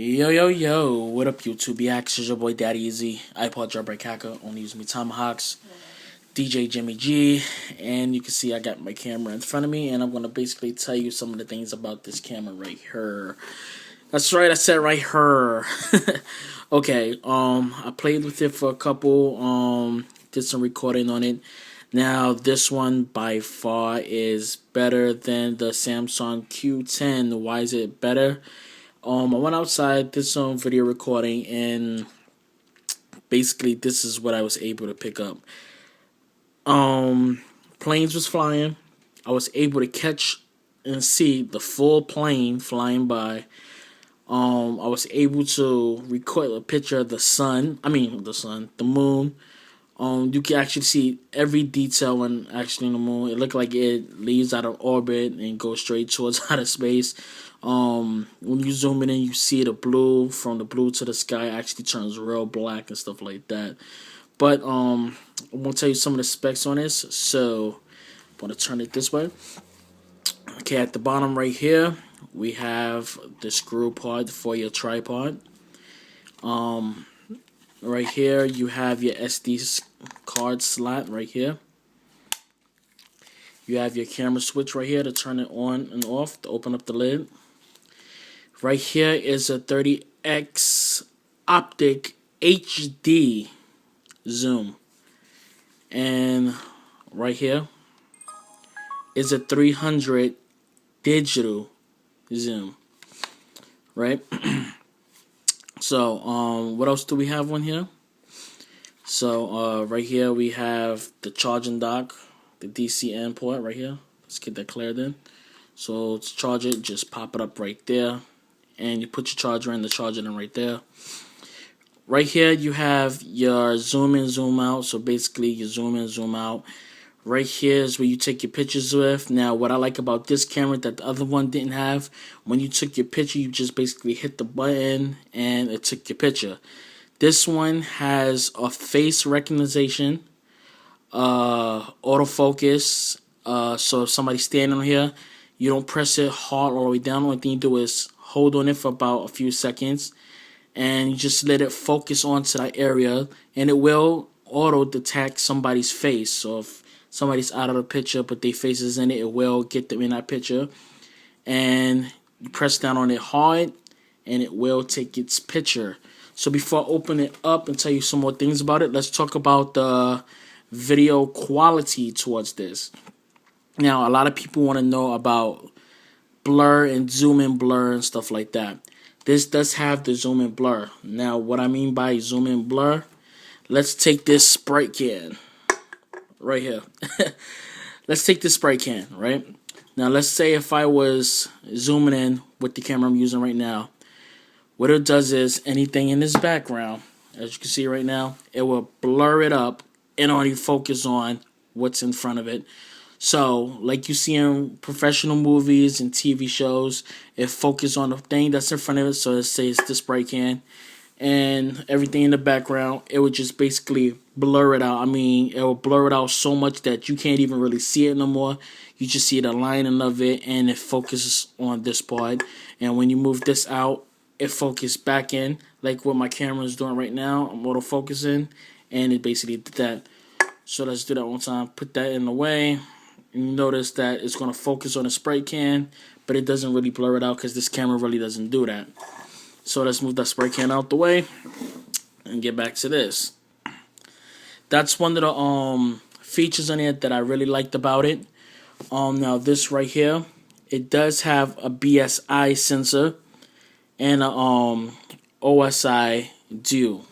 Yo, yo, yo, what up, YouTube? It's your boy Daddy Easy, ipod jailbreak hacker, only use me tomahawks, DJ Jimmy G, and you can see I got my camera in front of me, and I'm going to basically tell you some of the things about this camera right here. That's right, I said right here. Okay, I played with it for a couple, did some recording on it. Now, this one by far is better than the Samsung Q10. Why is it better? I went outside, did some video recording, and basically this is what I was able to pick up. Planes was flying. I was able to catch and see the full plane flying by. I was able to record a picture of the sun. The moon. You can actually see every detail in the moon. It looked like it leaves out of orbit and goes straight towards outer space. When you zoom in, you see the blue. From the blue to the sky actually turns real black and stuff like that. But I'm gonna tell you some of the specs on this. So I'm gonna turn it this way. Okay, at the bottom right here, we have the screw part for your tripod. Right here, you have your SD card slot right here. You have your camera switch right here to turn it on and off, to open up the lid. Right here is a 30x optic HD zoom. And right here is a 300 digital zoom. Right? So, what else do we have on here? So, right here we have the charging dock, the DC in port right here. Let's get that cleared in. So, to charge it, just pop it up right there. And you put your charger in, the charger in right there. Right here, you have your zoom in, zoom out. So, basically, you zoom in, zoom out. Right here is where you take your pictures with. Now, what I like about this camera that the other one didn't have, when you took your picture, you just basically hit the button and it took your picture. This one has a face recognition, autofocus. So if somebody's standing on here, you don't press it hard all the way down. The only thing you do is hold on it for about a few seconds, and you just let it focus onto that area, and it will auto detect somebody's face. So if somebody's out of the picture but their face is in it, it will get them in that picture. And you press down on it hard and it will take its picture. So before I open it up and tell you some more things about it, let's talk about the video quality towards this. Now, a lot of people want to know about blur and zoom in blur and stuff like that. This does have the zoom in blur. Now, what I mean by zoom in blur, let's take this Sprite can right here. Let's take this spray can, right? Now, let's say if I was zooming in with the camera I'm using right now, what it does is anything in this background, as you can see right now, it will blur it up and only focus on what's in front of it. So, like you see in professional movies and TV shows, it focuses on the thing that's in front of it. So, let's say it's the spray can. And everything in the background, it would just basically blur it out. It will blur it out so much that you can't even really see it no more. You just see the lining of it, and it focuses on this part. And when you move this out, it focuses back in, like what my camera is doing right now. I'm auto focusing, and it basically did that. So let's do that one time. Put that in the way. And you notice that it's going to focus on the spray can, but it doesn't really blur it out because this camera really doesn't do that. So let's move that spray can out the way and get back to this. That's one of the features on it that I really liked about it. Now this right here, it does have a BSI sensor and a OSI dual.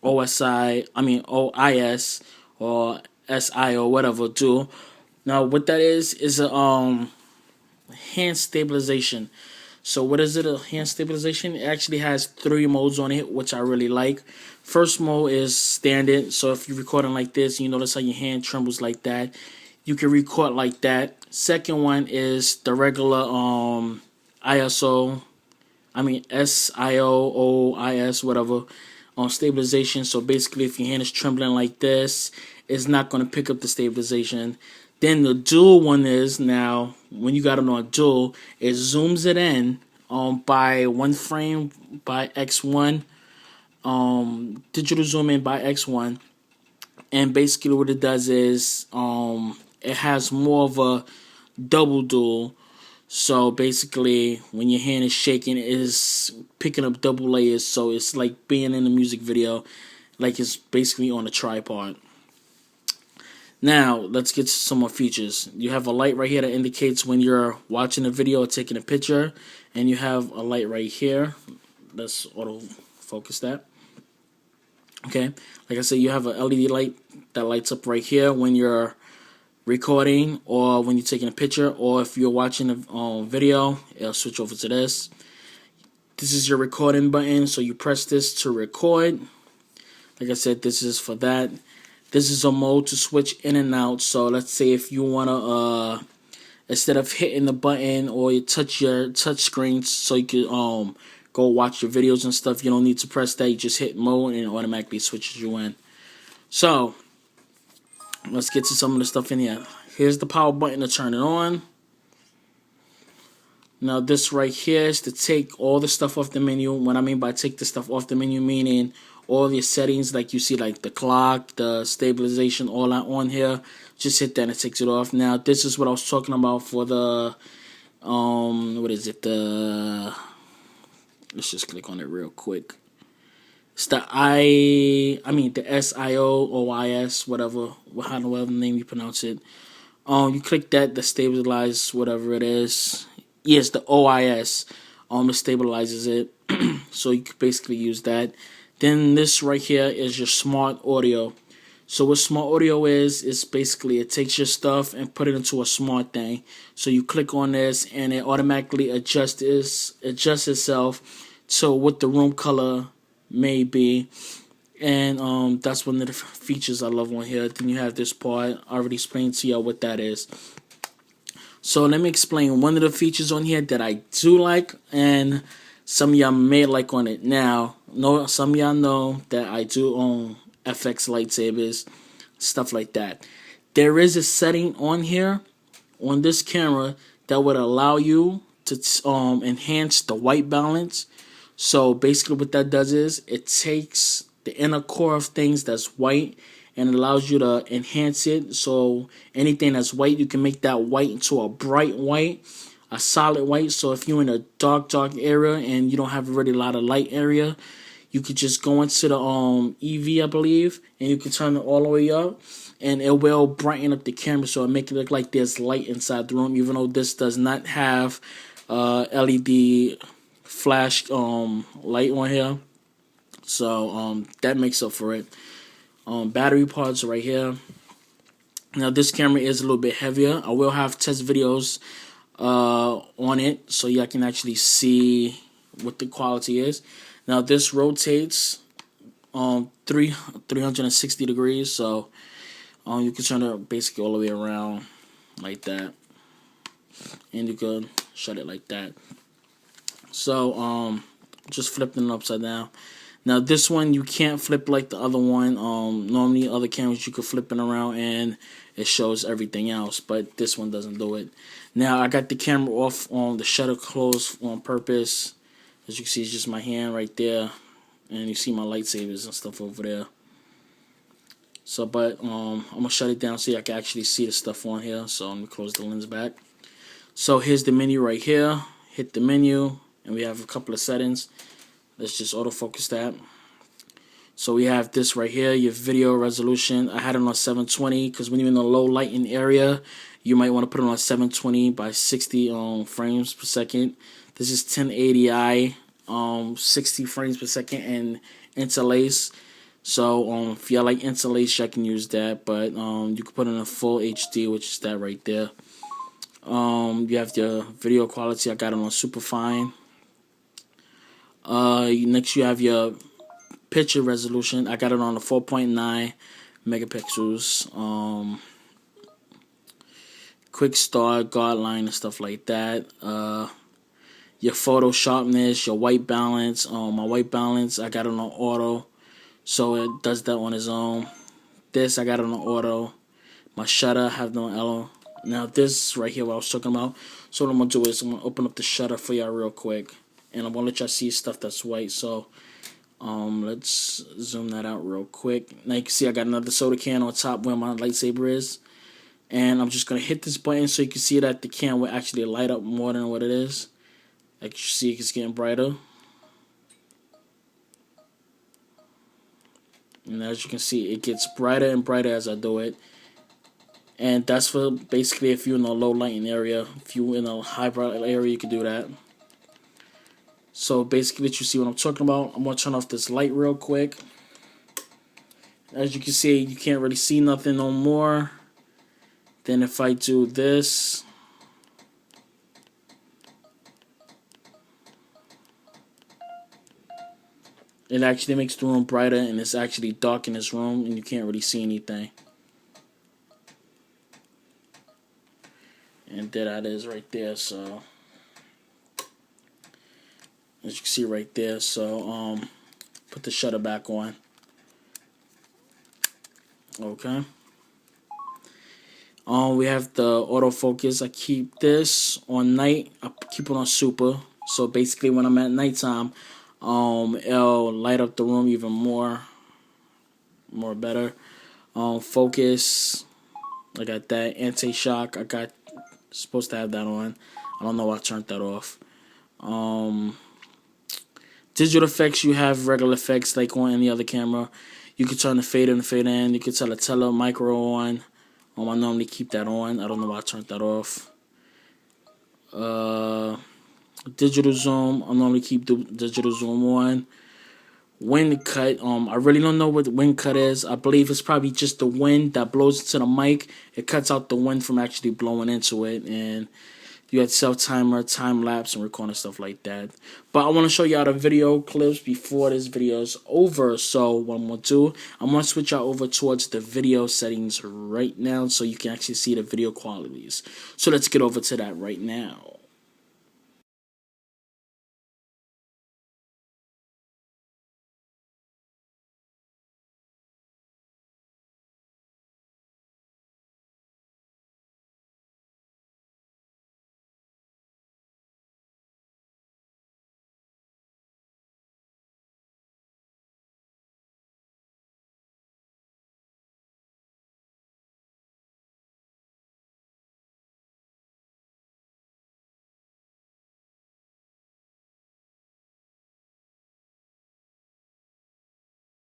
OIS or SI or whatever dual. Now what that is a hand stabilization. So what is it, a hand stabilization? It actually has 3 modes on it, which I really like. First mode is standard. So if you're recording like this, you notice how your hand trembles like that. You can record like that. Second one is the regular SIOOIS, whatever, stabilization. So basically if your hand is trembling like this, it's not going to pick up the stabilization. Then the dual one is, now when you got it on dual, it zooms it in by 1 frame by x1, digital zoom in by x1, and basically what it does is it has more of a double dual. So basically, when your hand is shaking, it is picking up double layers. So it's like being in a music video, like it's basically on a tripod. Now, let's get to some more features. You have a light right here that indicates when you're watching a video or taking a picture, and you have a light right here. Let's auto focus that. Okay, like I said, you have an LED light that lights up right here when you're recording or when you're taking a picture, or if you're watching a video, it'll switch over to this. This is your recording button, so you press this to record. Like I said, this is for that. This is a mode to switch in and out. So let's say if you wanna instead of hitting the button or you touch your touch screen so you can go watch your videos and stuff, you don't need to press that. You just hit mode and it automatically switches you in. So let's get to some of the stuff in here. Here's the power button to turn it on. Now this right here is to take all the stuff off the menu. What I mean by take the stuff off the menu, meaning all your settings, like you see, like the clock, the stabilization, all that on here. Just hit that and it takes it off. Now this is what I was talking about for the what is it? Let's just click on it real quick. It's the the SIO, whatever name you pronounce it. You click that, the stabilize, whatever it is. Yes, the OIS. It stabilizes it. So you can basically use that. Then this right here is your smart audio. So what smart audio is basically it takes your stuff and put it into a smart thing. So you click on this and it automatically adjusts itself to what the room color may be. And that's one of the features I love on here. Then you have this part. I already explained to y'all what that is. So let me explain one of the features on here that I do like, and some of y'all may like on it. Now, some of y'all know that I do own FX lightsabers, stuff like that. There is a setting on here, on this camera, that would allow you to enhance the white balance. So basically what that does is it takes the inner core of things that's white and allows you to enhance it. So anything that's white, you can make that white into a bright white, a solid white. So if you're in a dark area and you don't have really a lot of light area, you could just go into the EV, I believe, and you can turn it all the way up, and it will brighten up the camera, so it make it look like there's light inside the room, even though this does not have LED flash light on here. So that makes up for it. Battery parts right here. Now this camera is a little bit heavier. I will have test videos on it so y'all can actually see what the quality is. Now this rotates 360 degrees, so you can turn it basically all the way around like that, and you can shut it like that. So just flipping it upside down. Now this one you can't flip like the other one. Normally other cameras you could flip it around and it shows everything else, but this one doesn't do it. Now I got the camera off on the shutter closed on purpose. As you can see, it's just my hand right there, and you see my lightsabers and stuff over there. So, but I'm gonna shut it down so I can actually see the stuff on here. So I'm gonna close the lens back. So here's the menu right here. Hit the menu, and we have a couple of settings. Let's just autofocus that. So we have this right here, your video resolution. I had it on 720 because when you're in a low lighting area, you might want to put it on 720 by 60 frames per second. This is 1080i, 60 frames per second, and interlace. So if y'all like interlace, y'all can use that. But you can put in a full HD, which is that right there. You have your video quality. I got it on super fine. Next you have your picture resolution. I got it on a 4.9 megapixels. Quick start, guard line, and stuff like that. Your photo sharpness, your white balance. My white balance, I got it on auto, so it does that on its own. This I got it on auto. My shutter, I have no L. Now this right here, what I was talking about. So what I'm gonna do is I'm gonna open up the shutter for y'all real quick. and I'm gonna let y'all see stuff that's white. So let's zoom that out real quick. Now you can see I got another soda can on top where my lightsaber is, and I'm just gonna hit this button so you can see that the can will actually light up more than what it is. Like you see, it's getting brighter, and as you can see, it gets brighter and brighter as I do it. And that's for basically if you're in a low lighting area. If you're in a high bright area, you can do that. So basically, you see what I'm talking about. I'm gonna turn off this light real quick. As you can see, you can't really see nothing no more. Then if I do this, it actually makes the room brighter, and it's actually dark in this room, and you can't really see anything. And there that is right there. So as you can see right there. So put the shutter back on. Okay. We have the autofocus. I keep this on night. I keep it on super. So basically, when I'm at nighttime, it'll light up the room even more better. Focus. I got that anti-shock. I got supposed to have that on. I don't know why I turned that off. Digital effects, you have regular effects like on any other camera. You can turn the fade in and fade in. You can tell the tele micro on. I normally keep that on. I don't know why I turned that off. Digital zoom, I normally keep the digital zoom on. Wind cut, I really don't know what the wind cut is. I believe it's probably just the wind that blows into the mic. It cuts out the wind from actually blowing into it, and you had self-timer, time-lapse, and recording stuff like that. But I want to show y'all the video clips before this video is over. So what I'm going to do, I'm going to switch y'all over towards the video settings right now so you can actually see the video qualities. So let's get over to that right now.